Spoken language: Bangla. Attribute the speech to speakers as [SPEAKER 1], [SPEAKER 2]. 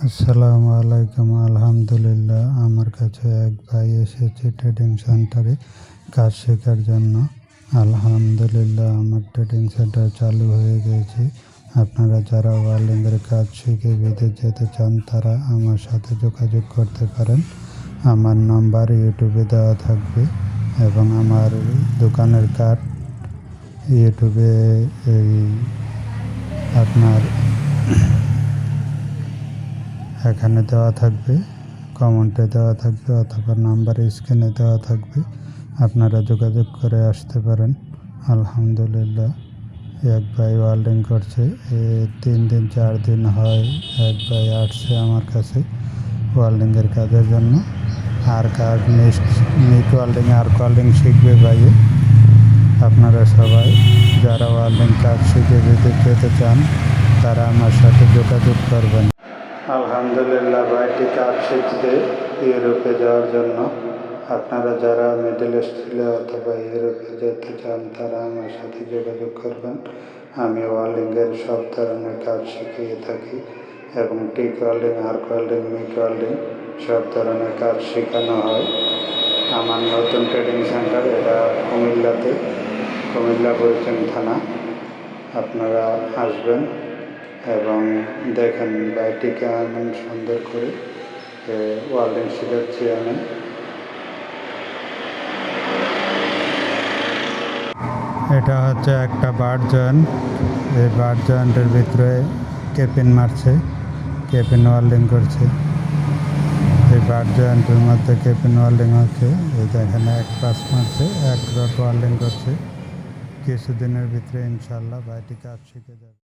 [SPEAKER 1] আসসালামু আলাইকুম। আলহামদুলিল্লাহ, আমার কাছে এক ভাই এসেছে ট্রেডিং সেন্টারে কাজ শেখার জন্য। আলহামদুলিল্লাহ, আমার ট্রেডিং সেন্টার চালু হয়ে গেছে। আপনারা যারা ওয়েল্ডিংয়ের কাজ শিখে বিদেশ যেতে চান তারা আমার সাথে যোগাযোগ করতে পারেন। আমার নাম্বার ইউটিউবে দেওয়া থাকবে এবং আমার দোকানের কার্ড ইউটিউবে আপনার এখানে দেওয়া থাকবে, কমেন্টে দেওয়া থাকবে অথবা নাম্বারে স্ক্রিনে দেওয়া থাকবে। আপনারা যোগাযোগ করে আসতে পারেন। আলহামদুলিল্লাহ, এক ভাই ওয়েল্ডিং করছে, 3 দিন 4 দিন হয় এক ভাই আসছে আমার কাছে ওয়েল্ডিংয়ের কাজের জন্য। আর কাজ মিট ওয়েল্ডিং আর্ক ওয়েল্ডিং শিখবে ভাইয়ে। আপনারা সবাই যারা ওয়েল্ডিং কাজ শিখে বিদেশ যেতে চান তারা আমার সাথে যোগাযোগ করবেন। আলহামদুলিল্লাহ, ভাইটি কাজ শিখতে ইউরোপে যাওয়ার জন্য। আপনারা যারা মিডল ইস্টে অথবা ইউরোপে যেতে চান তারা আমার সাথে যোগাযোগ করবেন। আমি ওয়েল্ডিংয়ের সব ধরনের কাজ শিখিয়ে থাকি এবং TIG welding, arc welding, MIG welding সব ধরনের কাজ শেখানো হয়। আমার নতুন ট্রেডিং সেন্টার এটা কুমিল্লাতে, কুমিল্লা বৈচন থানা। আপনারা আসবেন এবং দেখেন ভাইটিকে এমন সুন্দর করে ওয়েল্ডিং শেখাচ্ছি আমি। এটা হচ্ছে একটা বার জয়েন্ট। এই বার জয়েন্টের ভিতরে কেপিন মারছে, কেপিন ওয়েল্ডিং করছে। এই বার জয়েন্টের মধ্যে কেপিন ওয়েল্ডিং হচ্ছে। এই দেখেন এক পাশ মারছে, এক রড ওয়েল্ডিং করছে। কিছুদিনের ভিতরে ইনশাল্লাহ ভাইটি কাজ শিখে যাবে।